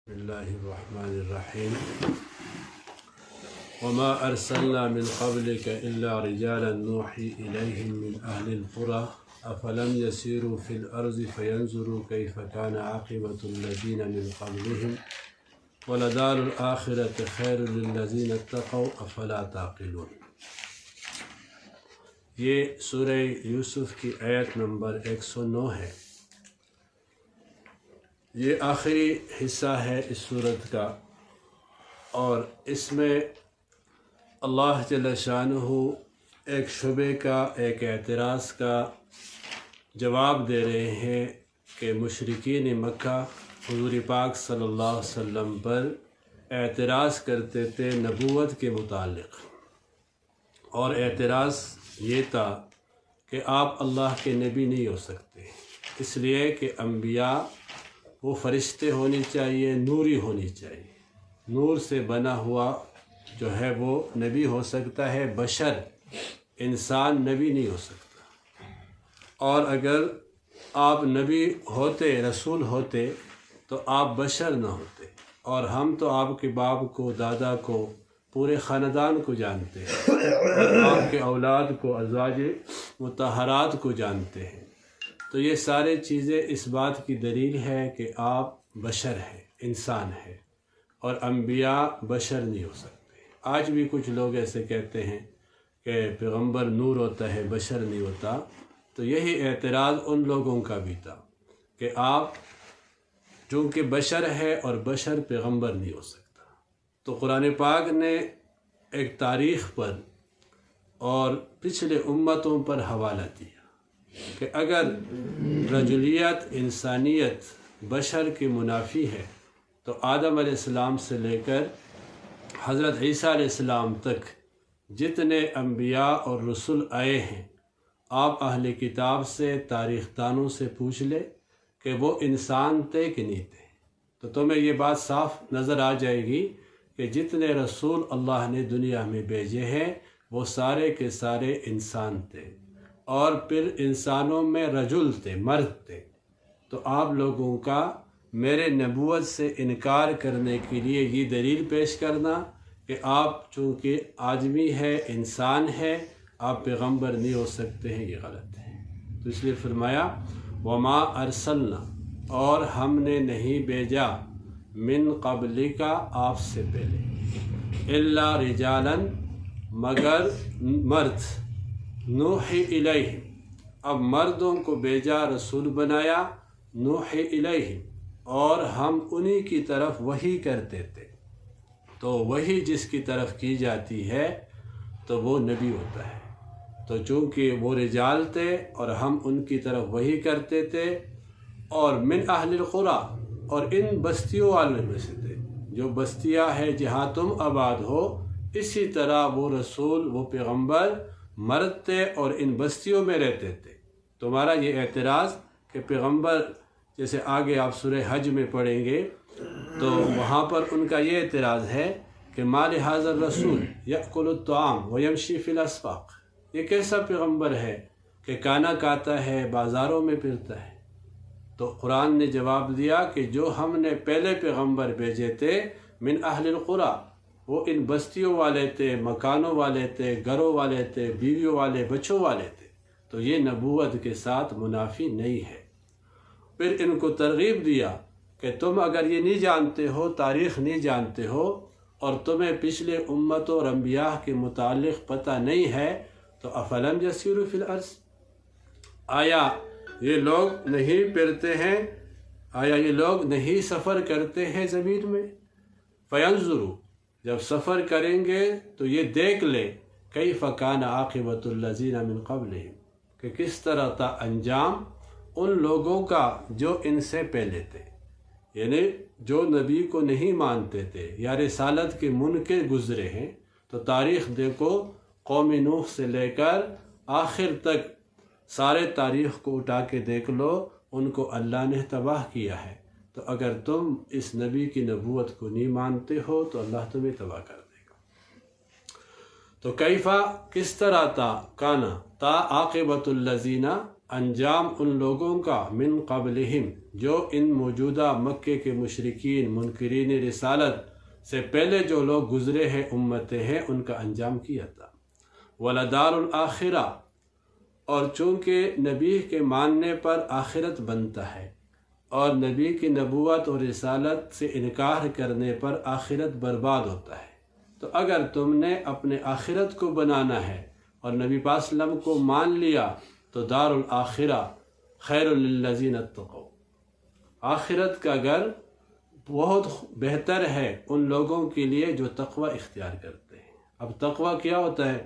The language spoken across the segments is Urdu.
بسم اللہ الرحمن الرحیم وما ارسلنا من قبلك الا رجالا نوحی الیہم من اہل القرى افلم يسيروا في الارض فينظروا كيف كان عاقبة الذين من قبلهم ولدار الآخرة خیر للذین اتقوا افلا تعقلون۔ یہ سورہ یوسف کی آیت نمبر 109 ہے۔ یہ آخری حصہ ہے اس سورت کا، اور اس میں اللہ جل شانہ ایک شبے کا، ایک اعتراض کا جواب دے رہے ہیں کہ مشرکین مکہ حضور پاک صلی اللہ علیہ وسلم پر اعتراض کرتے تھے نبوت کے متعلق، اور اعتراض یہ تھا کہ آپ اللہ کے نبی نہیں ہو سکتے، اس لیے کہ انبیاء وہ فرشتے ہونی چاہیے، نوری ہونی چاہیے، نور سے بنا ہوا جو ہے وہ نبی ہو سکتا ہے، بشر انسان نبی نہیں ہو سکتا۔ اور اگر آپ نبی ہوتے، رسول ہوتے تو آپ بشر نہ ہوتے، اور ہم تو آپ کے باپ کو، دادا کو، پورے خاندان کو جانتے ہیں، اور آپ کے اولاد کو، ازواج مطہرات کو جانتے ہیں۔ تو یہ سارے چیزیں اس بات کی دلیل ہے کہ آپ بشر ہیں، انسان ہیں، اور انبیاء بشر نہیں ہو سکتے۔ آج بھی کچھ لوگ ایسے کہتے ہیں کہ پیغمبر نور ہوتا ہے، بشر نہیں ہوتا۔ تو یہی اعتراض ان لوگوں کا بھی تھا کہ آپ چونکہ بشر ہے اور بشر پیغمبر نہیں ہو سکتا۔ تو قرآن پاک نے ایک تاریخ پر اور پچھلے امتوں پر حوالہ دیا کہ اگر رجولیت، انسانیت بشر کی منافی ہے تو آدم علیہ السلام سے لے کر حضرت عیسیٰ علیہ السلام تک جتنے انبیاء اور رسول آئے ہیں، آپ اہل کتاب سے، تاریخ دانوں سے پوچھ لے کہ وہ انسان تھے کہ نہیں تھے، تو تمہیں یہ بات صاف نظر آ جائے گی کہ جتنے رسول اللہ نے دنیا میں بھیجے ہیں وہ سارے کے سارے انسان تھے، اور پھر انسانوں میں رجل تھے، مرد تھے۔ تو آپ لوگوں کا میرے نبوت سے انکار کرنے کے لیے یہ دلیل پیش کرنا کہ آپ چونکہ آدمی ہے، انسان ہے، آپ پیغمبر نہیں ہو سکتے ہیں، یہ غلط ہے۔ تو اس لیے فرمایا وما ارسلنا، اور ہم نے نہیں بھیجا من قبل کا، آپ سے پہلے، الا رجالا، مگر مرد، نوحی الیہم، اب مردوں کو بھیجا، رسول بنایا، نوحی الیہم، اور ہم انہی کی طرف وحی کرتے تھے۔ تو وحی جس کی طرف کی جاتی ہے تو وہ نبی ہوتا ہے۔ تو چونکہ وہ رجال تھے اور ہم ان کی طرف وحی کرتے تھے، اور من اہل القرى، اور ان بستیوں والوں میں سے تھے، جو بستیاں ہیں جہاں تم آباد ہو، اسی طرح وہ رسول، وہ پیغمبر مرد تھے اور ان بستیوں میں رہتے تھے۔ تمہارا یہ اعتراض کہ پیغمبر، جیسے آگے آپ سورہ حج میں پڑھیں گے تو وہاں پر ان کا یہ اعتراض ہے کہ ما لہذا الرسول یأکل الطعام ویمشی فی الاسواق، یہ کیسا پیغمبر ہے کہ کھانا کھاتا ہے، بازاروں میں پھرتا ہے۔ تو قرآن نے جواب دیا کہ جو ہم نے پہلے پیغمبر بھیجے تھے من اہل القرى، وہ ان بستیوں والے تھے، مکانوں والے تھے، گھروں والے تھے، بیویوں والے، بچوں والے تھے، تو یہ نبوت کے ساتھ منافی نہیں ہے۔ پھر ان کو ترغیب دیا کہ تم اگر یہ نہیں جانتے ہو، تاریخ نہیں جانتے ہو، اور تمہیں پچھلے امتوں اور انبیاء کے متعلق پتہ نہیں ہے، تو افلم یسیروا فی الارض، آیا یہ لوگ نہیں پھرتے ہیں، آیا یہ لوگ نہیں سفر کرتے ہیں زمین میں؟ فینظروا، جب سفر کریں گے تو یہ دیکھ لے کیف کان عاقبۃ الذین من قبلہم، کہ کس طرح تھا انجام ان لوگوں کا جو ان سے پہلے تھے، یعنی جو نبی کو نہیں مانتے تھے یا رسالت کے منکر گزرے ہیں۔ تو تاریخ دیکھو، قوم نوح سے لے کر آخر تک سارے تاریخ کو اٹھا کے دیکھ لو، ان کو اللہ نے تباہ کیا ہے۔ تو اگر تم اس نبی کی نبوت کو نہیں مانتے ہو تو اللہ تمہیں تباہ کر دے گا۔ تو کیفا، کس طرح تھا، کانا تا عاقبۃ الذین، انجام ان لوگوں کا من قبلہم جو ان موجودہ مکے کے مشرکین منکرین رسالت سے پہلے جو لوگ گزرے ہیں امتیں ہیں ان کا انجام کیا تھا۔ وَلَدَارُ الْآخِرَةِ اور چونکہ نبی کے ماننے پر آخرت بنتا ہے اور نبی کی نبوت اور رسالت سے انکار کرنے پر آخرت برباد ہوتا ہے، تو اگر تم نے اپنے آخرت کو بنانا ہے اور نبی پاک صلی اللہ علیہ وسلم کو مان لیا تو دار الآخرہ خیر للذین اتقوا، آخرت کا گھر بہت بہتر ہے ان لوگوں کے لیے جو تقوی اختیار کرتے ہیں۔ اب تقوی کیا ہوتا ہے؟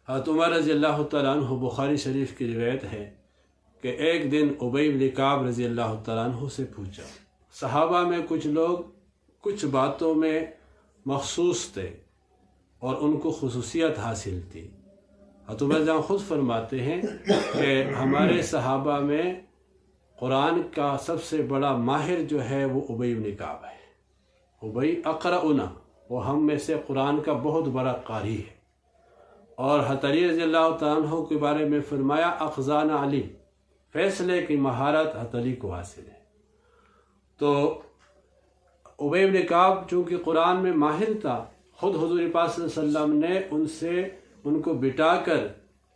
حضرت عمر رضی اللہ تعالیٰ عنہ بخاری شریف کی روایت ہے کہ ایک دن ابی بن کعب رضی اللہ تعالیٰ عنہ سے پوچھا، صحابہ میں کچھ لوگ کچھ باتوں میں مخصوص تھے اور ان کو خصوصیت حاصل تھی۔ حضرت عمر جان خود فرماتے ہیں کہ ہمارے صحابہ میں قرآن کا سب سے بڑا ماہر جو ہے وہ ابی بن کعب ہے، ابی اقرأنا، وہ ہم میں سے قرآن کا بہت بڑا قاری ہے۔ اور حضرت علی رضی اللہ تعالیٰ عنہ کے بارے میں فرمایا اخزان علی، فیصلے کی مہارت حضرت علی کو حاصل ہے۔ تو ابی بن کعب چونکہ قرآن میں ماہر تھا، خود حضور پاک صلی اللہ علیہ وسلم نے ان کو بٹا کر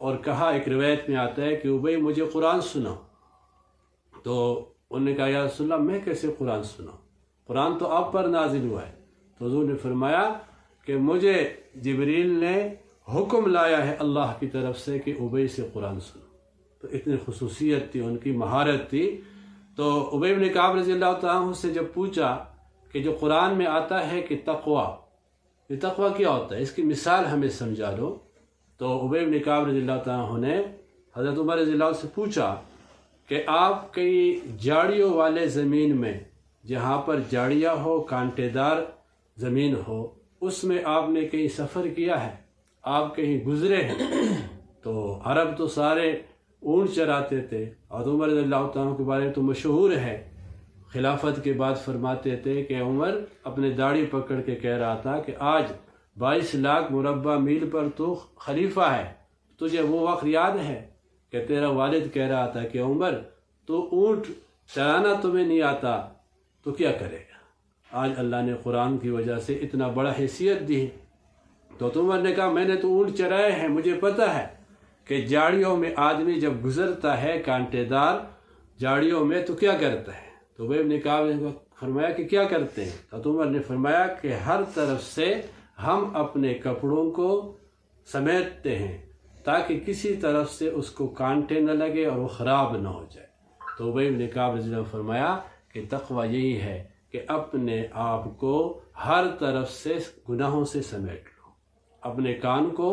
اور کہا، ایک روایت میں آتا ہے کہ ابی مجھے قرآن سناؤ، تو انہوں نے کہا یا رسول اللہ میں کیسے قرآن سناؤں، قرآن تو آپ پر نازل ہوا ہے۔ تو حضور نے فرمایا کہ مجھے جبریل نے حکم لایا ہے اللہ کی طرف سے کہ ابی سے قرآن سنو۔ تو اتنی خصوصیت تھی، ان کی مہارت تھی۔ تو ابی بن کعب رضی اللہ تعالیٰ عنہ سے جب پوچھا کہ جو قرآن میں آتا ہے کہ تقوی، یہ تقوی کیا ہوتا ہے، اس کی مثال ہمیں سمجھا دو، تو ابی بن کعب رضی اللہ تعالیٰ عنہ نے حضرت عمر رضی اللہ عنہ سے پوچھا کہ آپ کئی جھاڑیوں والے زمین میں، جہاں پر جھاڑیاں ہو، کانٹے دار زمین ہو، اس میں آپ نے کہیں سفر کیا ہے، آپ کہیں گزرے ہیں؟ تو عرب تو سارے اونٹ چراتے تھے، اور عمر رضی اللہ تعالیٰ کے بارے میں تو مشہور ہے، خلافت کے بعد فرماتے تھے کہ عمر اپنے داڑھی پکڑ کے کہہ رہا تھا کہ آج 22 لاکھ مربع میل پر تو خلیفہ ہے، تجھے وہ وقت یاد ہے کہ تیرا والد کہہ رہا تھا کہ عمر تو اونٹ چرانا تمہیں نہیں آتا تو کیا کرے گا؟ آج اللہ نے قرآن کی وجہ سے اتنا بڑا حیثیت دی۔ تو عمر نے کہا میں نے تو اونٹ چرائے ہیں، مجھے پتہ ہے کہ جھاڑیوں میں آدمی جب گزرتا ہے کانٹے دار جھاڑیوں میں تو کیا کرتا ہے؟ تو ابی بن کعب نے فرمایا کہ کیا کرتے ہیں؟ تو عمر نے فرمایا کہ ہر طرف سے ہم اپنے کپڑوں کو سمیٹتے ہیں تاکہ کسی طرف سے اس کو کانٹے نہ لگے اور وہ خراب نہ ہو جائے۔ تو ابی بن کعب رضی اللہ عنہ نے فرمایا کہ تقوی یہی ہے کہ اپنے آپ کو ہر طرف سے گناہوں سے سمیٹ لو، اپنے کان کو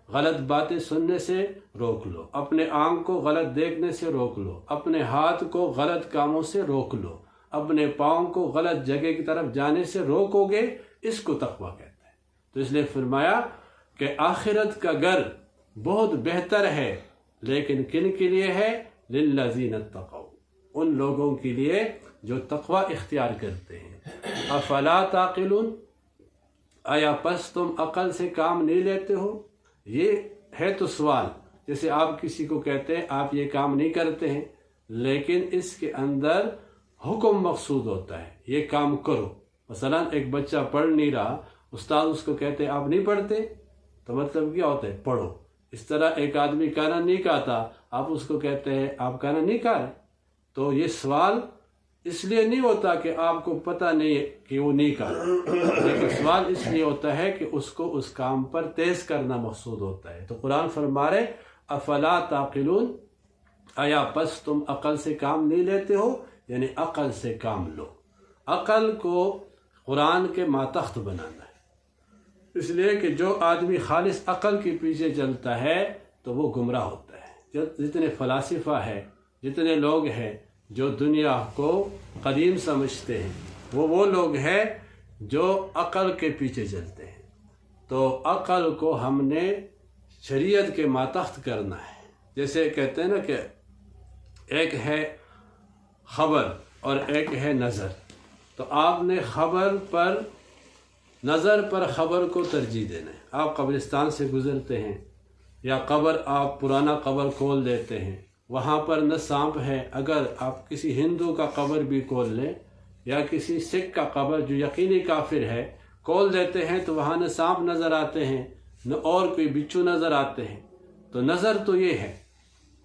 غلط باتیں سننے سے روک لو، اپنے آنکھ کو غلط دیکھنے سے روک لو، اپنے ہاتھ کو غلط کاموں سے روک لو، اپنے پاؤں کو غلط جگہ کی طرف جانے سے روکو گے، اس کو تقوی کہتے ہیں۔ تو اس لیے فرمایا کہ آخرت کا گھر بہت بہتر ہے، لیکن کن کے لیے ہے؟ للذین اتقوا، ان لوگوں کے لیے جو تقوی اختیار کرتے ہیں۔ افلا تعقلون، آیا پس تم عقل سے کام نہیں لیتے ہو؟ یہ ہے تو سوال، جیسے آپ کسی کو کہتے ہیں آپ یہ کام نہیں کرتے ہیں، لیکن اس کے اندر حکم مقصود ہوتا ہے، یہ کام کرو۔ مثلا ایک بچہ پڑھ نہیں رہا، استاد اس کو کہتے ہیں آپ نہیں پڑھتے، تو مطلب کیا ہوتا ہے؟ پڑھو۔ اس طرح ایک آدمی کھانا نہیں کھاتا، آپ اس کو کہتے ہیں آپ کھانا نہیں کھا رہے، تو یہ سوال اس لیے نہیں ہوتا کہ آپ کو پتہ نہیں کہ وہ نہیں کھا رہا، لیکن سوال اس لیے ہوتا ہے کہ اس کو اس کام پر تیز کرنا مقصود ہوتا ہے۔ تو قرآن فرما رہے افلا تعقلون، آیا پس تم عقل سے کام نہیں لیتے ہو؟ یعنی عقل سے کام لو۔ عقل کو قرآن کے ماتحت بنانا ہے، اس لیے کہ جو آدمی خالص عقل کے پیچھے چلتا ہے تو وہ گمراہ ہوتا ہے۔ جتنے فلاسفہ ہیں، جتنے لوگ ہیں جو دنیا کو قدیم سمجھتے ہیں، وہ لوگ ہیں جو عقل کے پیچھے چلتے ہیں۔ تو عقل کو ہم نے شریعت کے ماتحت کرنا ہے۔ جیسے کہتے ہیں نا کہ ایک ہے خبر اور ایک ہے نظر، تو آپ نے خبر پر، نظر پر خبر کو ترجیح دینا ہے۔ آپ قبرستان سے گزرتے ہیں یا قبر آپ پرانا قبر کھول دیتے ہیں، وہاں پر نہ سانپ ہے، اگر آپ کسی ہندو کا قبر بھی کھول لیں یا کسی سکھ کا قبر جو یقینی کافر ہے کھول دیتے ہیں تو وہاں نہ سانپ نظر آتے ہیں نہ اور کوئی بچھو نظر آتے ہیں۔ تو نظر تو یہ ہے،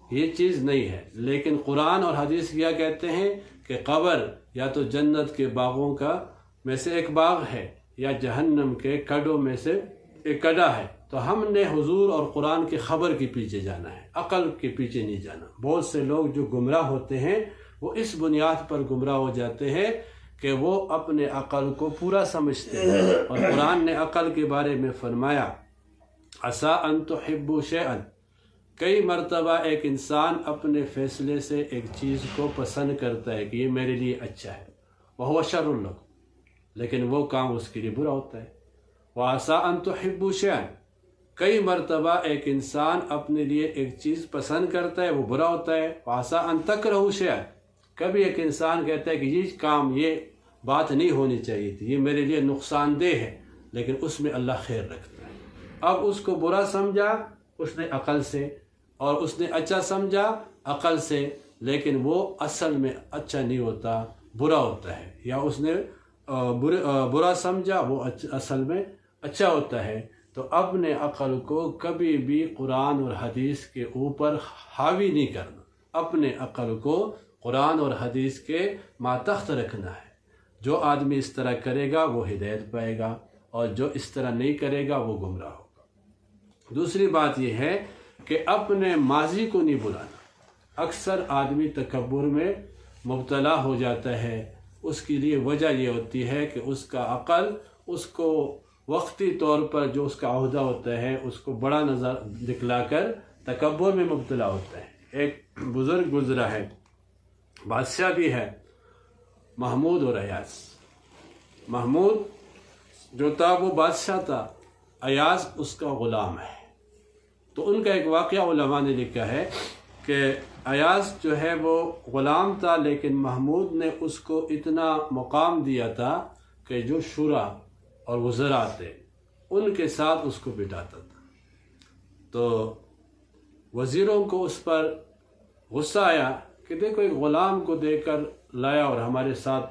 یہ چیز نہیں ہے، لیکن قرآن اور حدیث کیا کہتے ہیں کہ قبر یا تو جنت کے باغوں کا میں سے ایک باغ ہے یا جہنم کے کڈوں میں سے ایک کڈا ہے۔ تو ہم نے حضور اور قرآن کی خبر کے پیچھے جانا ہے، عقل کے پیچھے نہیں جانا۔ بہت سے لوگ جو گمراہ ہوتے ہیں وہ اس بنیاد پر گمراہ ہو جاتے ہیں کہ وہ اپنے عقل کو پورا سمجھتے ہیں، اور قرآن نے عقل کے بارے میں فرمایا عسیٰ ان تحبوا شیئا، کئی مرتبہ ایک انسان اپنے فیصلے سے ایک چیز کو پسند کرتا ہے کہ یہ میرے لیے اچھا ہے، وہو شر لکم، لیکن وہ کام اس کے لیے برا ہوتا ہے۔ وعسیٰ ان تحبوا شیئا، کئی مرتبہ ایک انسان اپنے لیے ایک چیز پسند کرتا ہے وہ برا ہوتا ہے۔ وعسیٰ ان تکرہوا شیئا، کبھی ایک انسان کہتا ہے کہ یہ کام، یہ بات نہیں ہونی چاہیے تھی، یہ میرے لیے نقصان دہ ہے، لیکن اس میں اللہ خیر رکھتا ہے۔ اب اس کو برا سمجھا اس نے عقل سے، اور اس نے اچھا سمجھا عقل سے، لیکن وہ اصل میں اچھا نہیں ہوتا، برا ہوتا ہے، یا اس نے برا سمجھا وہ اصل میں اچھا ہوتا ہے۔ تو اپنے عقل کو کبھی بھی قرآن اور حدیث کے اوپر حاوی نہیں کرنا، اپنے عقل کو قرآن اور حدیث کے ماتحت رکھنا ہے۔ جو آدمی اس طرح کرے گا وہ ہدایت پائے گا، اور جو اس طرح نہیں کرے گا وہ گمراہ ہوگا۔ دوسری بات یہ ہے کہ اپنے ماضی کو نہیں بلانا۔ اکثر آدمی تکبر میں مبتلا ہو جاتا ہے، اس کے لیے وجہ یہ ہوتی ہے کہ اس کا عقل اس کو وقتی طور پر جو اس کا عہدہ ہوتا ہے اس کو بڑا نظر دکھلا کر تکبر میں مبتلا ہوتا ہے۔ ایک بزرگ گزرا ہے، بادشاہ بھی ہے، محمود اور ایاز۔ محمود جو تھا وہ بادشاہ تھا، ایاز اس کا غلام ہے۔ تو ان کا ایک واقعہ علماء نے لکھا ہے کہ ایاز جو ہے وہ غلام تھا، لیکن محمود نے اس کو اتنا مقام دیا تھا کہ جو شورا اور وزراء تھے ان کے ساتھ اس کو بٹھاتا تھا۔ تو وزیروں کو اس پر غصہ آیا کہ دیکھو ایک غلام کو دے کر لایا اور ہمارے ساتھ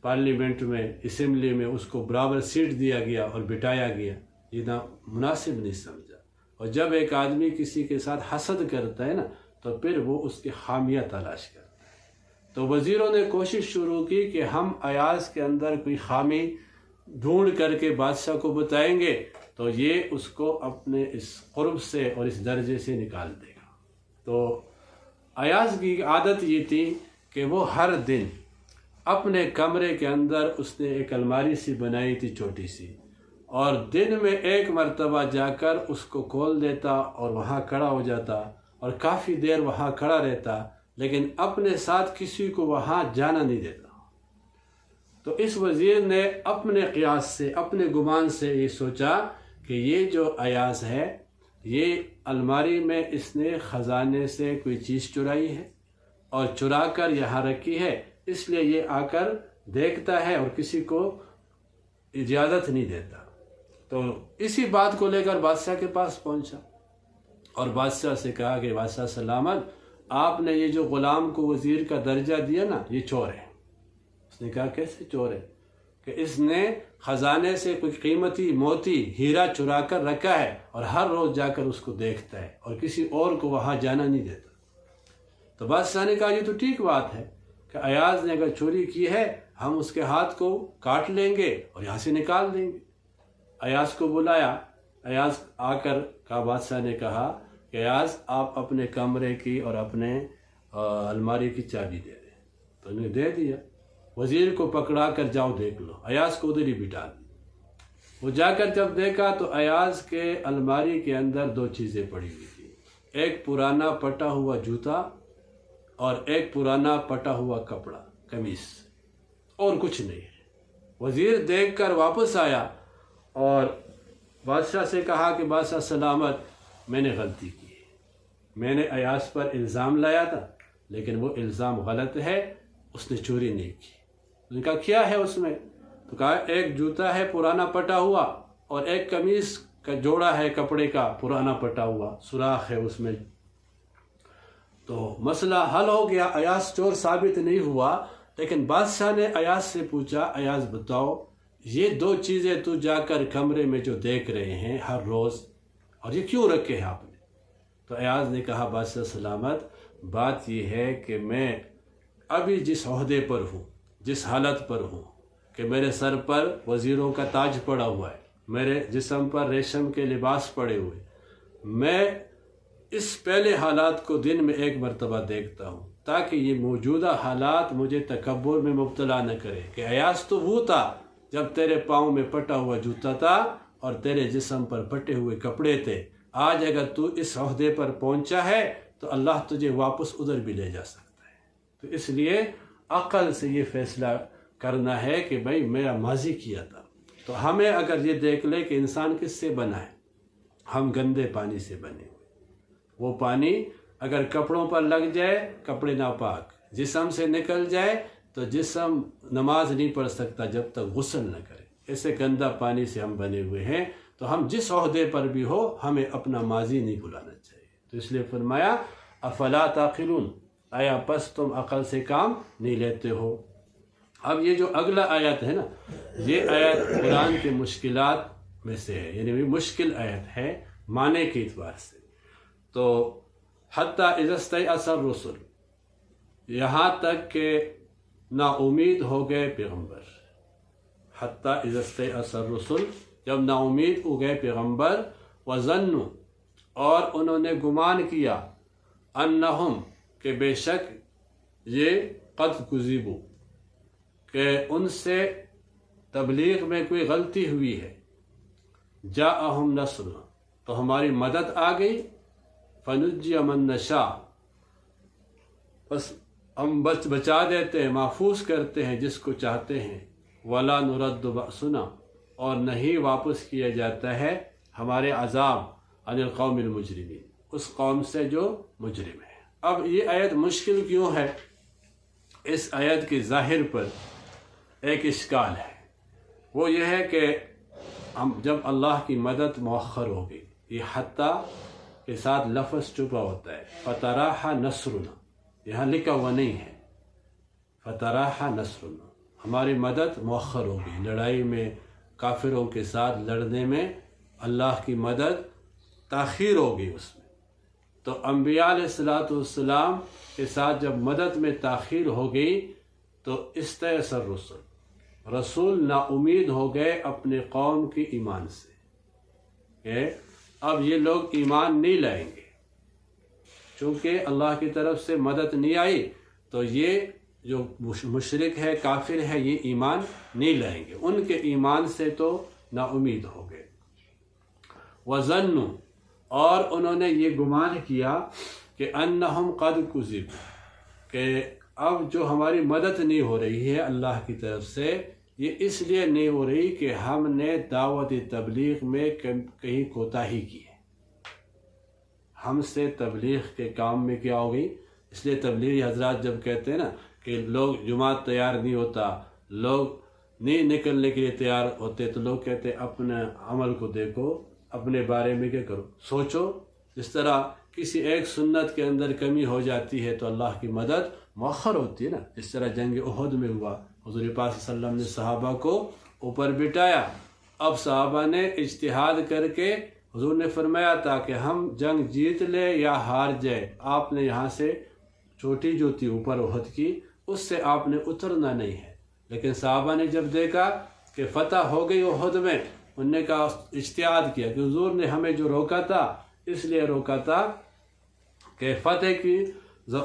پارلیمنٹ میں، اسمبلی میں اس کو برابر سیٹ دیا گیا اور بٹھایا گیا، یہ نہ مناسب نہیں سمجھا۔ اور جب ایک آدمی کسی کے ساتھ حسد کرتا ہے نا تو پھر وہ اس کی خامیاں تلاش کرتا ہے۔ تو وزیروں نے کوشش شروع کی کہ ہم ایاز کے اندر کوئی خامی ڈھونڈ کر کے بادشاہ کو بتائیں گے تو یہ اس کو اپنے اس قرب سے اور اس درجے سے نکال دے گا۔ تو ایاز کی عادت یہ تھی کہ وہ ہر دن اپنے کمرے کے اندر اس نے ایک الماری سی بنائی تھی چھوٹی سی، اور دن میں ایک مرتبہ جا کر اس کو کھول دیتا اور وہاں کھڑا ہو جاتا اور کافی دیر وہاں کھڑا رہتا، لیکن اپنے ساتھ کسی کو وہاں جانا نہیں دیتا۔ تو اس وزیر نے اپنے قیاس سے، اپنے گمان سے یہ سوچا کہ یہ جو ایاز ہے یہ الماری میں اس نے خزانے سے کوئی چیز چرائی ہے اور چرا کر یہاں رکھی ہے، اس لیے یہ آ کر دیکھتا ہے اور کسی کو اجازت نہیں دیتا۔ تو اسی بات کو لے کر بادشاہ کے پاس پہنچا اور بادشاہ سے کہا کہ بادشاہ سلامت، آپ نے یہ جو غلام کو وزیر کا درجہ دیا نا یہ چور ہے۔ اس نے کہا کیسے چور ہے؟ کہ اس نے خزانے سے کوئی قیمتی موتی ہیرا چرا کر رکھا ہے اور ہر روز جا کر اس کو دیکھتا ہے اور کسی اور کو وہاں جانا نہیں دیتا۔ تو بادشاہ نے کہا یہ تو ٹھیک بات ہے کہ ایاز نے اگر چوری کی ہے ہم اس کے ہاتھ کو کاٹ لیں گے اور یہاں سے نکال دیں گے۔ ایاز کو بلایا، ایاز آ کر کا بادشاہ نے کہا کہ ایاز آپ اپنے کمرے کی اور اپنے الماری کی چابی دے دیں۔ تو انہیں دے دیا۔ وزیر کو پکڑا کر جاؤ دیکھ لو، ایاز کو ادھر ہی بٹھا دی۔ وہ جا کر جب دیکھا تو ایاز کے الماری کے اندر دو چیزیں پڑی ہوئی تھی، ایک پرانا پٹا ہوا جوتا اور ایک پرانا پٹا ہوا کپڑا، قمیص، اور کچھ نہیں ہے۔ وزیر دیکھ کر واپس آیا اور بادشاہ سے کہا کہ بادشاہ سلامت، میں نے غلطی کی، میں نے ایاز پر الزام لایا تھا لیکن وہ الزام غلط ہے، اس نے چوری نہیں کی۔ اس نے کہا کیا ہے اس میں؟ تو کہا ایک جوتا ہے پرانا پٹا ہوا اور ایک قمیص جوڑا ہے کپڑے کا پرانا پٹا ہوا، سوراخ ہے اس میں، تو مسئلہ حل ہو گیا، ایاز چور ثابت نہیں ہوا۔ لیکن بادشاہ نے ایاز سے پوچھا، ایاز بتاؤ یہ دو چیزیں تو جا کر کمرے میں جو دیکھ رہے ہیں ہر روز، اور یہ کیوں رکھے ہیں آپ نے؟ تو ایاز نے کہا بادشاہ سلامت، بات یہ ہے کہ میں ابھی جس عہدے پر ہوں، جس حالت پر ہوں کہ میرے سر پر وزیروں کا تاج پڑا ہوا ہے، میرے جسم پر ریشم کے لباس پڑے ہوئے، میں اس پہلے حالات کو دن میں ایک مرتبہ دیکھتا ہوں تاکہ یہ موجودہ حالات مجھے تکبر میں مبتلا نہ کرے کہ ایاز تو وہ تھا جب تیرے پاؤں میں پٹا ہوا جوتا تھا اور تیرے جسم پر پٹے ہوئے کپڑے تھے، آج اگر تو اس عہدے پر پہنچا ہے تو اللہ تجھے واپس ادھر بھی لے جا سکتا ہے۔ تو اس لیے عقل سے یہ فیصلہ کرنا ہے کہ بھئی میرا ماضی کیا تھا۔ تو ہمیں اگر یہ دیکھ لے کہ انسان کس سے بنا ہے، ہم گندے پانی سے بنے ہوئے، وہ پانی اگر کپڑوں پر لگ جائے کپڑے ناپاک، جسم سے نکل جائے تو جسم نماز نہیں پڑھ سکتا جب تک غسل نہ کرے، ایسے گندا پانی سے ہم بنے ہوئے ہیں۔ تو ہم جس عہدے پر بھی ہو ہمیں اپنا ماضی نہیں بھلانا چاہیے۔ تو اس لیے فرمایا افلا تعقلون، آیا پس تم عقل سے کام نہیں لیتے ہو۔ اب یہ جو اگلا آیت ہے نا، یہ آیت قرآن کے مشکلات میں سے ہے، یعنی مشکل آیت ہے معنی کے اعتبار سے۔ تو حتیٰ اذا استیأس الرسل، یہاں تک کہ نا امید ہو گئے پیغمبر، حتیٰ اذا استیأس الرسل، جب نا امید ہو گئے پیغمبر، وظنوا، اور انہوں نے گمان کیا، انہم، کہ بے شک یہ قد کذبوا، کہ ان سے تبلیغ میں کوئی غلطی ہوئی ہے، جاءہم نصرنا، تو ہماری مدد آ گئی، فنجی من نشاء، بس ہم بچا دیتے ہیں، محفوظ کرتے ہیں جس کو چاہتے ہیں، ولا نرد بأسنا، اور نہیں واپس کیا جاتا ہے ہمارے عذاب عن القوم المجرمین، اس قوم سے جو مجرم ہے۔ اب یہ آیت مشکل کیوں ہے؟ اس آیت کے ظاہر پر ایک اشکال ہے، وہ یہ ہے کہ ہم جب اللہ کی مدد مؤخر ہوگی، یہ حتیٰ کے ساتھ لفظ چھپا ہوتا ہے، فتراح نصرنا، یہاں لکھا ہوا نہیں ہے، فتراح نصرنا، ہماری مدد مؤخر ہوگی، لڑائی میں کافروں کے ساتھ لڑنے میں اللہ کی مدد تاخیر ہوگی اس میں۔ تو انبیاء علیہ السلام کے ساتھ جب مدد میں تاخیر ہو گئی تو استیأس الرسل، رسول نا امید ہو گئے اپنے قوم کے ایمان سے کہ اب یہ لوگ ایمان نہیں لائیں گے، چونکہ اللہ کی طرف سے مدد نہیں آئی تو یہ جو مشرک ہے، کافر ہے، یہ ایمان نہیں لائیں گے، ان کے ایمان سے تو نا امید ہو گئے۔ وظنوا، اور انہوں نے یہ گمان کیا کہ انہم قد کذبوا، کہ اب جو ہماری مدد نہیں ہو رہی ہے اللہ کی طرف سے، یہ اس لیے نہیں ہو رہی کہ ہم نے دعوت تبلیغ میں کہیں کوتاہی کی ہے، ہم سے تبلیغ کے کام میں کیا ہو گئی۔ اس لیے تبلیغی حضرات جب کہتے ہیں نا کہ لوگ جماعت تیار نہیں ہوتا، لوگ نہیں نکلنے کے لیے تیار ہوتے، تو لوگ کہتے ہیں اپنے عمل کو دیکھو، اپنے بارے میں کیا کرو، سوچو۔ جس طرح کسی ایک سنت کے اندر کمی ہو جاتی ہے تو اللہ کی مدد مؤخر ہوتی ہے نا، اس طرح جنگ احد میں ہوا، حضور پاک صلی اللہ علیہ وسلم نے صحابہ کو اوپر بٹھایا، اب صحابہ نے اجتہاد کر کے، حضور نے فرمایا تھا کہ ہم جنگ جیت لے یا ہار جائے، آپ نے یہاں سے چوٹی جو تھی اوپر احد کی، اس سے آپ نے اترنا نہیں ہے۔ لیکن صحابہ نے جب دیکھا کہ فتح ہو گئی احد میں، انہوں نے کہا، اجتہاد کیا کہ حضور نے ہمیں جو روکا تھا اس لیے روکا تھا کہ فتح کی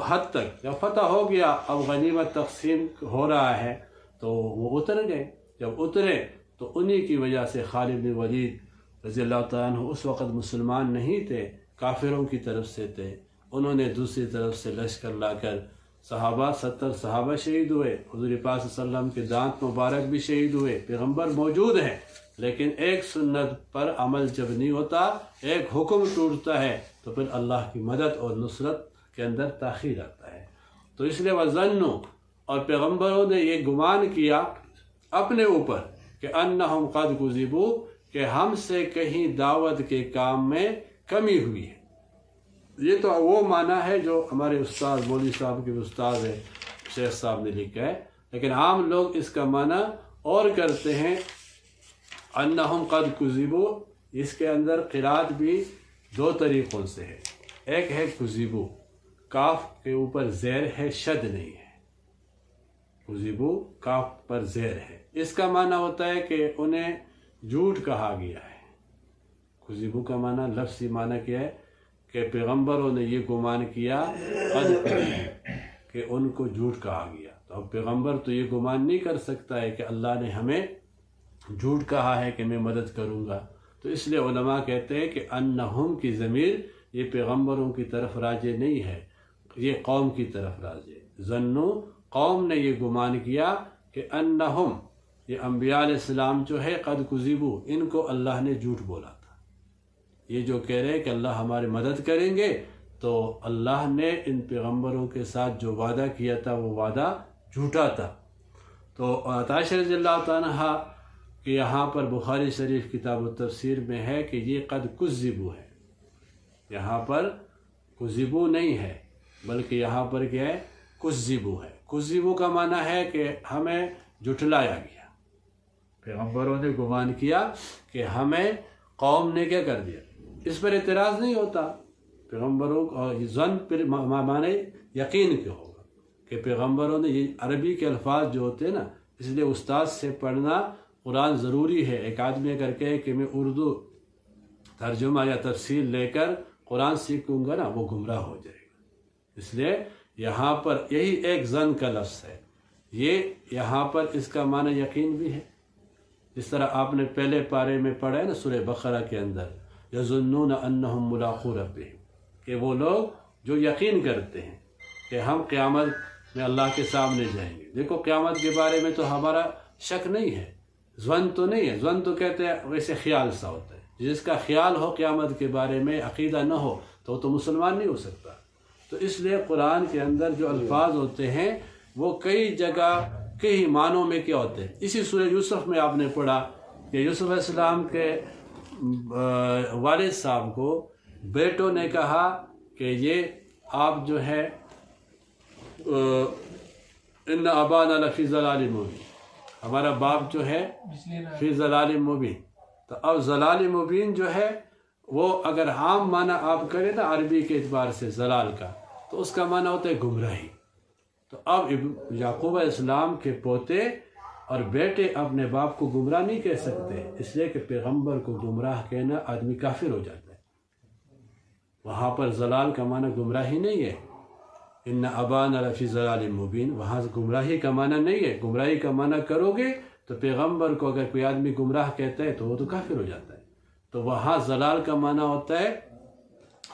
حد تک، جب فتح ہو گیا اب غنیمت تقسیم ہو رہا ہے تو وہ اتر گئے۔ جب اترے تو انہی کی وجہ سے خالد بن ولید رضی اللہ تعالیٰ عنہ اس وقت مسلمان نہیں تھے، کافروں کی طرف سے تھے، انہوں نے دوسری طرف سے لشکر لا کر صحابہ 70 صحابہ شہید ہوئے، حضور پاک صلی اللہ علیہ وسلم کے دانت مبارک بھی شہید ہوئے، پیغمبر موجود ہیں، لیکن ایک سنت پر عمل جب نہیں ہوتا، ایک حکم ٹوٹتا ہے تو پھر اللہ کی مدد اور نصرت کے اندر تاخیر آتا ہے۔ تو اس لیے وظنوا، اور پیغمبروں نے یہ گمان کیا اپنے اوپر کہ انہم قد کذبوا، کہ ہم سے کہیں دعوت کے کام میں کمی ہوئی ہے۔ یہ تو وہ معنی ہے جو ہمارے استاد مولوی صاحب کے استاد ہیں شیخ صاحب نے لکھا ہے، لیکن عام لوگ اس کا معنی اور کرتے ہیں انہم قد کذبوا۔ اس کے اندر قرات بھی دو طریقوں سے ہے، ایک ہے کذبوا، کاف کے اوپر زیر ہے، شد نہیں ہے، کذبوا کاف پر زیر ہے، اس کا معنی ہوتا ہے کہ انہیں جھوٹ کہا گیا ہے۔ کذبوا کا معنی لفظی معنی کیا ہے کہ پیغمبروں نے یہ گمان کیا کہ ان کو جھوٹ کہا گیا۔ تو اب پیغمبر تو یہ گمان نہیں کر سکتا ہے کہ اللہ نے ہمیں جھوٹ کہا ہے کہ میں مدد کروں گا، تو اس لیے علماء کہتے ہیں کہ انہم کی ضمیر یہ پیغمبروں کی طرف راجع نہیں ہے، یہ قوم کی طرف راجع ہے۔ ظنوا، قوم نے یہ گمان کیا کہ انہم، یہ انبیاء علیہ السلام جو ہے قد کذبوا، ان کو اللہ نے جھوٹ بولا تھا۔ یہ جو کہہ رہے ہیں کہ اللہ ہماری مدد کریں گے، تو اللہ نے ان پیغمبروں کے ساتھ جو وعدہ کیا تھا وہ وعدہ جھوٹا تھا۔ تو عائشہ رضی اللہ تعالیٰ عنہا کہ یہاں پر بخاری شریف کتاب التفسیر میں ہے کہ یہ قد کذبوا ہے، یہاں پر کذبوا نہیں ہے بلکہ یہاں پر کیا ہے، کذبوا ہے۔ کذبوا کا معنی ہے کہ ہمیں جھٹلایا گیا، پیغمبروں نے گمان کیا کہ ہمیں قوم نے کیا کر دیا۔ اس پر اعتراض نہیں ہوتا، پیغمبروں کو ظن پر معنی یقین کے ہوگا کہ پیغمبروں نے، یہ عربی کے الفاظ جو ہوتے ہیں نا، اس لیے استاد سے پڑھنا قرآن ضروری ہے۔ ایک آدمی اگر کہے کہ میں اردو ترجمہ یا تفسیر لے کر قرآن سیکھوں گا نا، وہ گمراہ ہو جائے گا۔ اس لیے یہاں پر یہی ایک ظن کا لفظ ہے، یہ یہاں پر اس کا معنی یقین بھی ہے، جس طرح آپ نے پہلے پارے میں پڑھا ہے نا سورہ بقرہ کے اندر، یظنون انہم ملاقو ربہم، کہ وہ لوگ جو یقین کرتے ہیں کہ ہم قیامت میں اللہ کے سامنے جائیں گے۔ دیکھو قیامت کے بارے میں تو ہمارا شک نہیں ہے، ظن تو نہیں ہے، ظن تو کہتے ہیں ویسے خیال سا ہوتا ہے۔ جس کا خیال ہو قیامت کے بارے میں، عقیدہ نہ ہو، تو وہ تو مسلمان نہیں ہو سکتا۔ تو اس لیے قرآن کے اندر جو الفاظ ہوتے ہیں وہ کئی جگہ کئی معنوں میں کیا ہوتے ہیں۔ اسی سورہ یوسف میں آپ نے پڑھا کہ یوسف علیہ السلام کے والد صاحب کو بیٹوں نے کہا کہ یہ آپ جو ہے ان ابانا لفی ضلال مبین، ہمارا باپ جو ہے فی ضلال مبین۔ تو اب ضلال مبین جو ہے وہ اگر عام معنی آپ کریں نا عربی کے اعتبار سے ضلال کا، تو اس کا معنی ہوتا ہے گمراہی۔ تو اب یعقوب علیہ السلام کے پوتے اور بیٹے اپنے باپ کو گمراہ نہیں کہہ سکتے، اس لیے کہ پیغمبر کو گمراہ کہنا آدمی کافر ہو جاتا ہے۔ وہاں پر ضلال کا معنی گمراہی نہیں ہے، ان ابانا لفی ضلال مبین، وہاں گمراہی کا معنی نہیں ہے۔ گمراہی کا معنی کرو گے تو پیغمبر کو اگر کوئی آدمی گمراہ کہتا ہے تو وہ تو کافر ہو جاتا ہے۔ تو وہاں ضلال کا معنی ہوتا ہے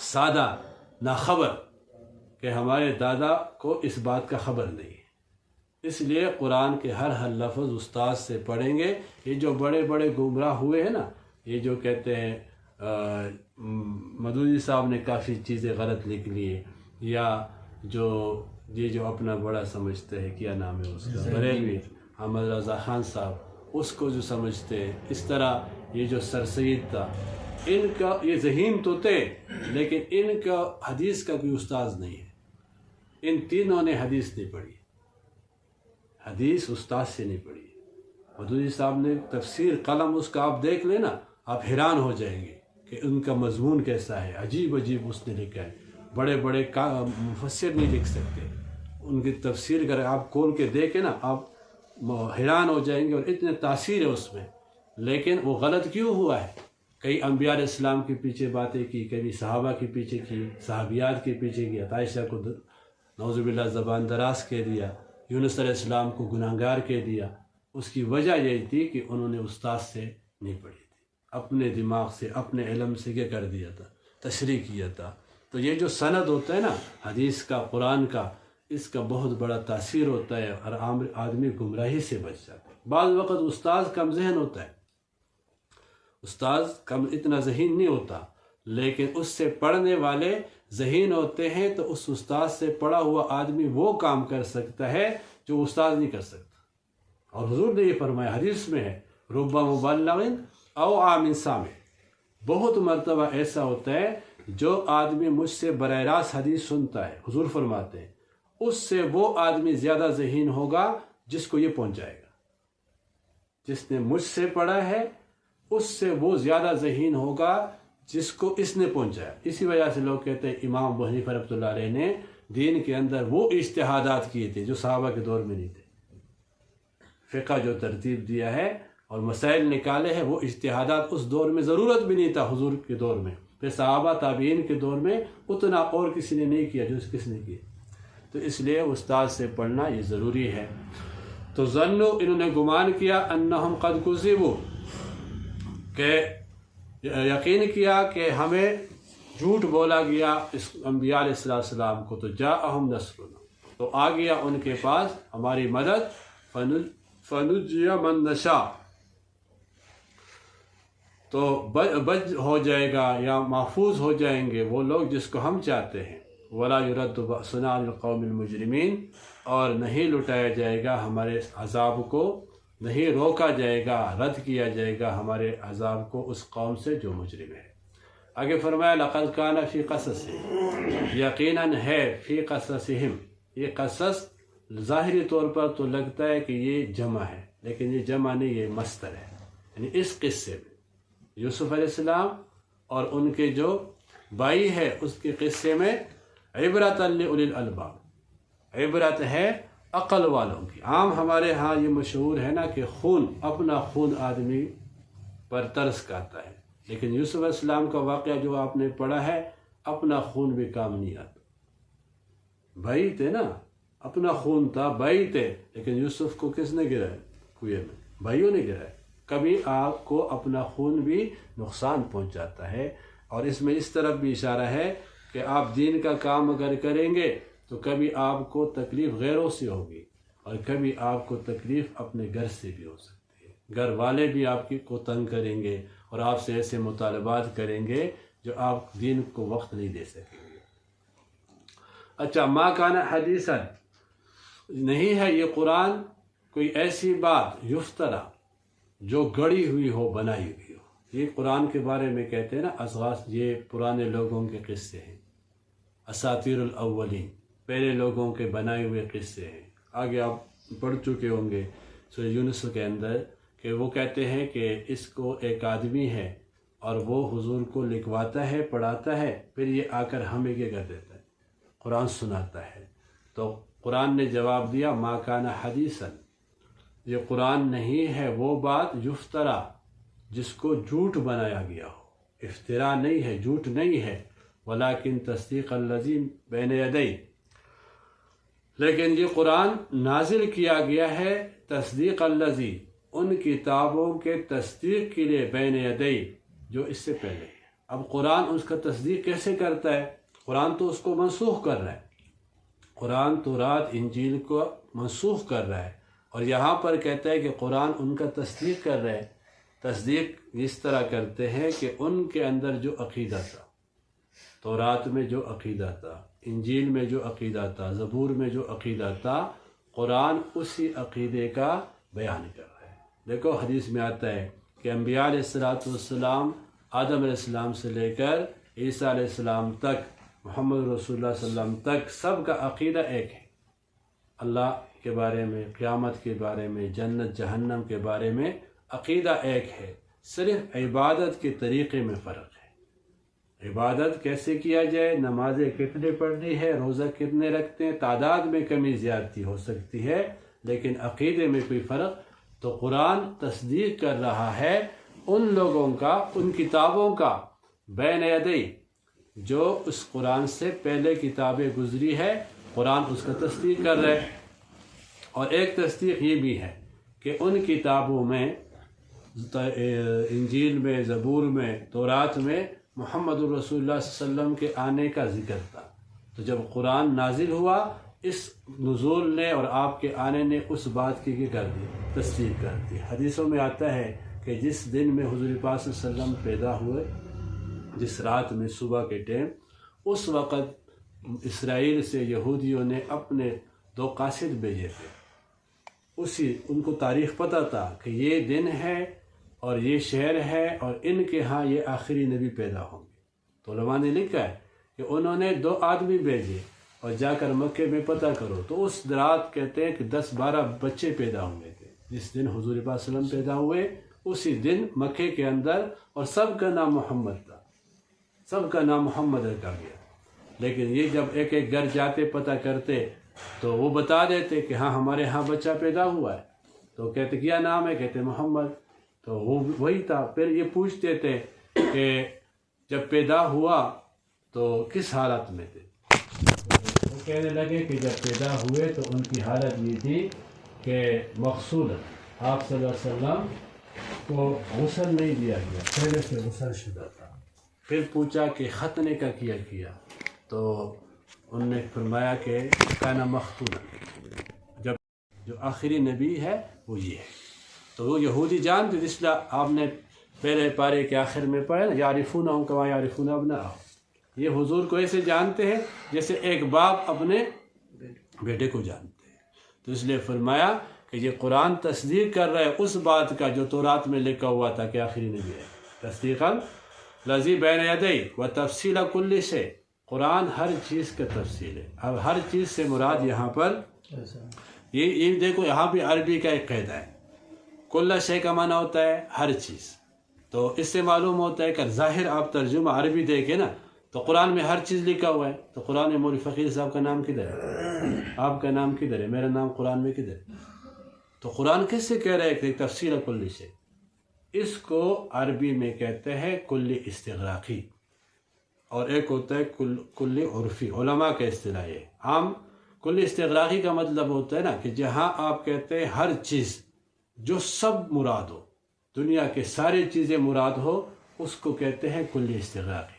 سادہ ناخبر، کہ ہمارے دادا کو اس بات کا خبر نہیں ہے۔ اس لیے قرآن کے ہر لفظ استاد سے پڑھیں گے۔ یہ جو بڑے بڑے گمراہ ہوئے ہیں نا، یہ جو کہتے ہیں مدودی صاحب نے کافی چیزیں غلط لکھ لی، یا یہ جو اپنا بڑا سمجھتے ہیں، کیا نام ہے اس کا، بریلوی احمد رضا خان صاحب، اس کو جو سمجھتے ہیں، اس طرح یہ جو سر سید تھا، ان کا یہ ذہین تو تھے لیکن ان کا حدیث کا کوئی استاذ نہیں ہے۔ ان تینوں نے حدیث نہیں پڑھی، حدیث استاد سے نہیں پڑھی۔ مدودی صاحب نے تفسیر قلم اس کا آپ دیکھ لیں نا، آپ حیران ہو جائیں گے کہ ان کا مضمون کیسا ہے، عجیب عجیب اس نے لکھا ہے۔ بڑے بڑے مفسر نہیں لکھ سکتے، ان کی تفسیر اگر آپ کھول کے دیکھیں نا، آپ حیران ہو جائیں گے، اور اتنے تاثیر ہے اس میں۔ لیکن وہ غلط کیوں ہوا ہے؟ کئی انبیاء علیہ السلام کے پیچھے باتیں کی، کبھی صحابہ کے پیچھے کی، صحابیات کے پیچھے کی، عائشہ کو نعوذ باللہ زبان دراز کہہ دیا، یونس علیہ السلام کو گناہگار کہہ دیا۔ اس کی وجہ یہی تھی کہ انہوں نے استاد سے نہیں پڑھی تھی، اپنے دماغ سے، اپنے علم سے کیا کر دیا تھا، تشریح کیا تھا۔ تو یہ جو سند ہوتا ہے نا حدیث کا، قرآن کا، اس کا بہت بڑا تاثیر ہوتا ہے، اور عام آدمی گمراہی سے بچ جاتا ہے۔ بعض وقت استاذ کم ذہن ہوتا ہے، استاذ کم اتنا ذہین نہیں ہوتا، لیکن اس سے پڑھنے والے ذہین ہوتے ہیں، تو اس استاد سے پڑھا ہوا آدمی وہ کام کر سکتا ہے جو استاد نہیں کر سکتا۔ اور حضور نے یہ فرمایا، حدیث میں ہے، رب مبلغ او عام سامع، بہت مرتبہ ایسا ہوتا ہے جو آدمی مجھ سے براہ راست حدیث سنتا ہے، حضور فرماتے ہیں، اس سے وہ آدمی زیادہ ذہین ہوگا جس کو یہ پہنچائے گا۔ جس نے مجھ سے پڑھا ہے اس سے وہ زیادہ ذہین ہوگا جس کو اس نے پہنچایا۔ اسی وجہ سے لوگ کہتے ہیں امام ابو حنیفہ رحمۃ اللہ علیہ نے دین کے اندر وہ اجتہادات کیے تھے جو صحابہ کے دور میں نہیں تھے۔ فقہ جو ترتیب دیا ہے اور مسائل نکالے ہیں، وہ اجتہادات اس دور میں ضرورت بھی نہیں تھا، حضور کے دور میں، پھر صحابہ تابعین کے دور میں اتنا اور کسی نے نہیں کیا جو کس نے کیا۔ تو اس لیے استاد سے پڑھنا یہ ضروری ہے۔ تو ظنوا، انہوں نے گمان کیا، انہم قد کذبوا، کہ یقین کیا کہ ہمیں جھوٹ بولا گیا اس انبیاء علیہ السلام کو، تو جاءہم نصرنا، تو آ گیا ان کے پاس ہماری مدد، فنجی من نشاء، تو بچ ہو جائے گا یا محفوظ ہو جائیں گے وہ لوگ جس کو ہم چاہتے ہیں، ولا یرد بأسنا عن القوم المجرمین، اور نہیں لٹایا جائے گا ہمارے عذاب کو، نہیں روکا جائے گا، رد کیا جائے گا ہمارے عذاب کو اس قوم سے جو مجرم ہے۔ آگے فرمایا لقد کان فی قصصہم، یقیناً ہے فی قصصہم، یہ قصص ظاہری طور پر تو لگتا ہے کہ یہ جمع ہے، لیکن یہ جمع نہیں، یہ مصدر ہے، یعنی اس قصے میں یوسف علیہ السلام اور ان کے جو بھائی ہے اس کے قصے میں عبرۃ لأولی الالباب، عبرت ہے عقل والوں کی۔ عام ہمارے ہاں یہ مشہور ہے نا کہ خون، اپنا خون آدمی پر ترس کھاتا ہے، لیکن یوسف علیہ السلام کا واقعہ جو آپ نے پڑھا ہے، اپنا خون بھی کام نہیں آتا۔ بھائی تھے نا، اپنا خون تھا، بھائی تھے، لیکن یوسف کو کس نے گرایا؟ کنویں میں بھائیوں نے گرایا۔ کبھی آپ کو اپنا خون بھی نقصان پہنچاتا ہے، اور اس میں اس طرف بھی اشارہ ہے کہ آپ دین کا کام اگر کریں گے تو کبھی آپ کو تکلیف غیروں سے ہوگی، اور کبھی آپ کو تکلیف اپنے گھر سے بھی ہو سکتی ہے۔ گھر والے بھی آپ کو تنگ کریں گے اور آپ سے ایسے مطالبات کریں گے جو آپ دین کو وقت نہیں دے سکیں گے۔ اچھا، ما کان حدیثا، نہیں ہے یہ قرآن کوئی ایسی بات یفترا جو گڑی ہوئی ہو، بنائی ہوئی ہو۔ یہ قرآن کے بارے میں کہتے ہیں نا اصغاث، یہ پرانے لوگوں کے قصے ہیں، اساطیر الاولین، پہلے لوگوں کے بنائے ہوئے قصے ہیں۔ آگے آپ پڑھ چکے ہوں گے سورہ یونس کے اندر کہ وہ کہتے ہیں کہ اس کو ایک آدمی ہے اور وہ حضور کو لکھواتا ہے، پڑھاتا ہے، پھر یہ آ کر ہمیں کیا کر دیتا ہے؟ قرآن سناتا ہے۔ تو قرآن نے جواب دیا ما کان حدیثا، یہ قرآن نہیں ہے وہ بات یفترا جس کو جھوٹ بنایا گیا ہو، افتراء نہیں ہے، جھوٹ نہیں ہے، ولیکن تصدیق الذی بین یدیہ، لیکن یہ قرآن نازل کیا گیا ہے تصدیق الذی، ان کتابوں کے تصدیق کے لیے، بین یدیہ، جو اس سے پہلے ہے۔ اب قرآن اس کا تصدیق کیسے کرتا ہے؟ قرآن تو اس کو منسوخ کر رہا ہے، قرآن تورات انجیل کو منسوخ کر رہا ہے، اور یہاں پر کہتا ہے کہ قرآن ان کا تصدیق کر رہے ہیں۔ تصدیق اس طرح کرتے ہیں کہ ان کے اندر جو عقیدہ تھا، تورات میں جو عقیدہ تھا، انجیل میں جو عقیدہ تھا، زبور میں جو عقیدہ تھا، قرآن اسی عقیدے کا بیان کر رہا ہے۔ دیکھو حدیث میں آتا ہے کہ انبیاء علیہ السلام، آدم علیہ السلام سے لے کر عیسیٰ علیہ السلام تک، محمد رسول اللہ صلی اللہ علیہ وسلم تک، سب کا عقیدہ ایک ہے، اللہ کے بارے میں، قیامت کے بارے میں، جنت جہنم کے بارے میں عقیدہ ایک ہے، صرف عبادت کے طریقے میں فرق ہے۔ عبادت کیسے کیا جائے، نمازیں کتنے پڑھنی ہے، روزہ کتنے رکھتے ہیں، تعداد میں کمی زیادتی ہو سکتی ہے، لیکن عقیدے میں کوئی فرق۔ تو قرآن تصدیق کر رہا ہے ان لوگوں کا، ان کتابوں کا، بین یدیہ، جو اس قرآن سے پہلے کتابیں گزری ہے، قرآن اس کا تصدیق کر رہے۔ اور ایک تصدیق یہ بھی ہے کہ ان کتابوں میں، انجیل میں، زبور میں، تورات میں محمد الرسول اللہ صلی اللہ علیہ وسلم کے آنے کا ذکر تھا۔ تو جب قرآن نازل ہوا، اس نزول نے اور آپ کے آنے نے اس بات کی کر دی، تصدیق کر دی۔ حدیثوں میں آتا ہے کہ جس دن میں حضور پاک صلی اللہ علیہ وسلم پیدا ہوئے، جس رات میں صبح کے ٹائم، اس وقت اسرائیل سے یہودیوں نے اپنے 2 قاصد بھیجے تھے۔ ان کو تاریخ پتہ تھا کہ یہ دن ہے اور یہ شہر ہے اور ان کے ہاں یہ آخری نبی پیدا ہوں گے۔ تو علماء نے لکھا ہے کہ انہوں نے 2 آدمی بھیجے اور جا کر مکے میں پتہ کرو، تو اس رات کہتے ہیں کہ 10-12 بچے پیدا ہوئے تھے۔ جس دن حضور پاک صلی اللہ علیہ وسلم پیدا ہوئے اسی دن مکے کے اندر، اور سب کا نام محمد تھا، سب کا نام محمد رکھا گیا۔ لیکن یہ جب ایک ایک گھر جاتے پتہ کرتے تو وہ بتا دیتے کہ ہاں ہمارے ہاں بچہ پیدا ہوا ہے، تو کہتے کیا نام ہے؟ کہتے محمد۔ تو وہ وہی تھا۔ پھر یہ پوچھتے تھے کہ جب پیدا ہوا تو کس حالت میں تھے؟ وہ کہنے لگے کہ جب پیدا ہوئے تو ان کی حالت یہ تھی کہ مغسول، آپ صلی اللہ علیہ وسلم کو غسل نہیں دیا گیا، پہلے سے غسل شدہ تھا۔ پھر پوچھا کہ ختنے کا کیا تو انہوں نے فرمایا کہ کانا مختون، جب جو آخری نبی ہے وہ یہ ہے۔ تو وہ یہودی جانتے، اس لیے آپ نے پہلے پارے کے آخر میں پڑھا نا، یعرفونہم کما یعرفون ابناءہم، یہ حضور کو ایسے جانتے ہیں جیسے ایک باپ اپنے بیٹے کو جانتے ہیں۔ تو اس لیے فرمایا کہ یہ قرآن تصدیق کر رہا ہے اس بات کا جو تورات میں لکھا ہوا تھا کہ آخری نبی ہے۔ تصدیقاً لذی بین یدیہ و تفصیل کل شیء، قرآن ہر چیز کا تفصیل ہے۔ اب ہر چیز سے مراد یہاں پر یہ دیکھو، یہاں بھی عربی کا ایک قاعدہ ہے، کل شے کا معنی ہوتا ہے ہر چیز۔ تو اس سے معلوم ہوتا ہے کہ ظاہر آپ ترجمہ عربی دیکھیں نا تو قرآن میں ہر چیز لکھا ہوا ہے، تو قرآن میں مولوی فقیر صاحب کا نام کدھر ہے؟ آپ کا نام کدھر ہے؟ میرا نام قرآن میں کدھر ہے؟ تو قرآن کس سے کہہ رہا ہے کہ تفصیل کل شے؟ اس کو عربی میں کہتے ہیں کل استغراقی، اور ایک ہوتا ہے کل عرفی، علماء کا اصطلاح ہے۔ عام کل استغراقی کا مطلب ہوتا ہے نا کہ جہاں آپ کہتے ہیں ہر چیز جو سب مراد ہو، دنیا کے ساری چیزیں مراد ہو، اس کو کہتے ہیں کل استغراقی۔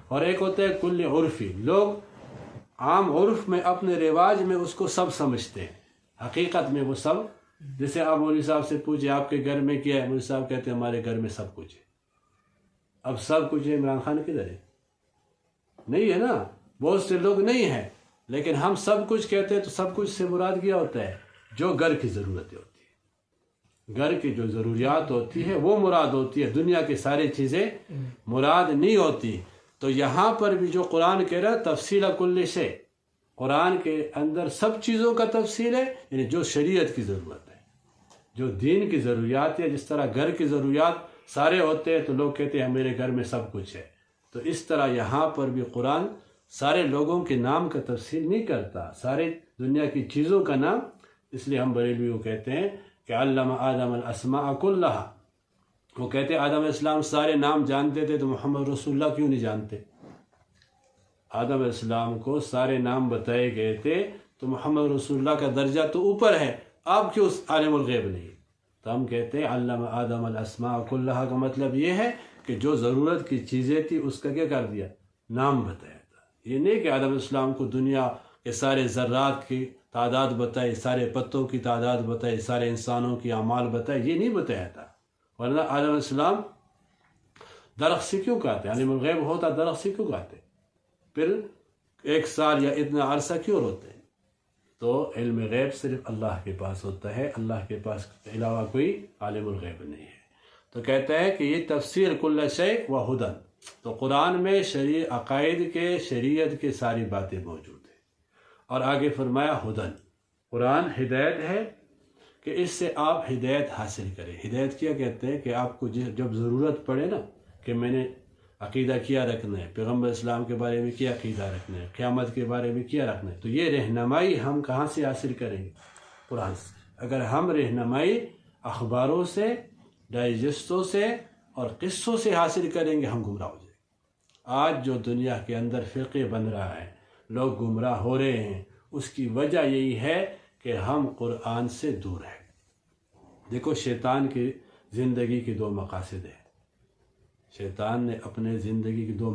اور ایک ہوتا ہے کل عرفی، لوگ عام عرف میں اپنے رواج میں اس کو سب سمجھتے ہیں، حقیقت میں وہ سب، جیسے آپ مولوی صاحب سے پوچھیں آپ کے گھر میں کیا ہے، مولوی صاحب کہتے ہیں ہمارے گھر میں سب کچھ ہے۔ اب سب کچھ ہے، عمران خان کدھر ہے؟ نہیں ہے نا، بہت سے لوگ نہیں ہیں، لیکن ہم سب کچھ کہتے ہیں تو سب کچھ سے مراد کیا ہوتا ہے؟ جو گھر کی ضرورتیں ہوتی ہیں، گھر کی جو ضروریات ہوتی ہے وہ مراد ہوتی ہے، دنیا کی ساری چیزیں مراد نہیں ہوتی۔ تو یہاں پر بھی جو قرآن کہہ رہا ہے تفصیل کل شے، قرآن کے اندر سب چیزوں کا تفصیل ہے، یعنی جو شریعت کی ضرورت ہے، جو دین کی ضروریات ہے۔ جس طرح گھر کی ضروریات سارے ہوتے ہیں تو لوگ کہتے ہیں میرے گھر میں سب کچھ ہے، تو اس طرح یہاں پر بھی قرآن سارے لوگوں کے نام کا تفصیل نہیں کرتا، سارے دنیا کی چیزوں کا نام۔ اس لیے ہم بریلوی کو کہتے ہیں کہ علم آدم الاسماء کلہا، وہ کہتے ہیں آدم علیہ السلام سارے نام جانتے تھے تو محمد رسول اللہ کیوں نہیں جانتے؟ آدم علیہ السلام کو سارے نام بتائے گئے تھے تو محمد رسول اللہ کا درجہ تو اوپر ہے، آپ کیوں عالم الغیب نہیں؟ تو ہم کہتے ہیں علم آدم الاسماء کلہا کا مطلب یہ ہے کہ جو ضرورت کی چیزیں تھی اس کا کیا کر دیا؟ نام بتایا تھا۔ یہ نہیں کہ آدم علیہ السلام کو دنیا کے سارے ذرات کی تعداد بتائی، سارے پتوں کی تعداد بتائی، سارے انسانوں کی اعمال بتائی، یہ نہیں بتایا تھا۔ ورنہ آدم علیہ السلام درخت سے کیوں کہتے؟ عالم الغیب ہوتا درخت سے کیوں کہتے؟ پھر 1 سال یا اتنا عرصہ کیوں روتے ہیں؟ تو علم غیب صرف اللہ کے پاس ہوتا ہے، اللہ کے پاس علاوہ کوئی عالم الغیب نہیں ہے۔ تو کہتا ہے کہ یہ تفسیر کل شیء و ہدن، تو قرآن میں عقائد کے، شریعت کے ساری باتیں موجود ہیں۔ اور آگے فرمایا ہدن، قرآن ہدایت ہے کہ اس سے آپ ہدایت حاصل کریں۔ ہدایت کیا کہتے ہیں کہ آپ کو جب ضرورت پڑے نا کہ میں نے عقیدہ کیا رکھنا ہے، پیغمبر اسلام کے بارے میں کیا عقیدہ رکھنا ہے، قیامت کے بارے میں کیا رکھنا ہے، تو یہ رہنمائی ہم کہاں سے حاصل کریں گے؟ قرآن سے۔ اگر ہم رہنمائی اخباروں سے، ڈائجسٹوں سے اور قصوں سے حاصل کریں گے، ہم گمراہ ہو جائیں گے۔ آج جو دنیا کے اندر فرقے بن رہا ہے، لوگ گمراہ ہو رہے ہیں، اس کی وجہ یہی ہے کہ ہم قرآن سے دور ہیں۔ دیکھو شیطان کی زندگی کے 2 مقاصد ہیں، شیطان نے اپنے زندگی کے 2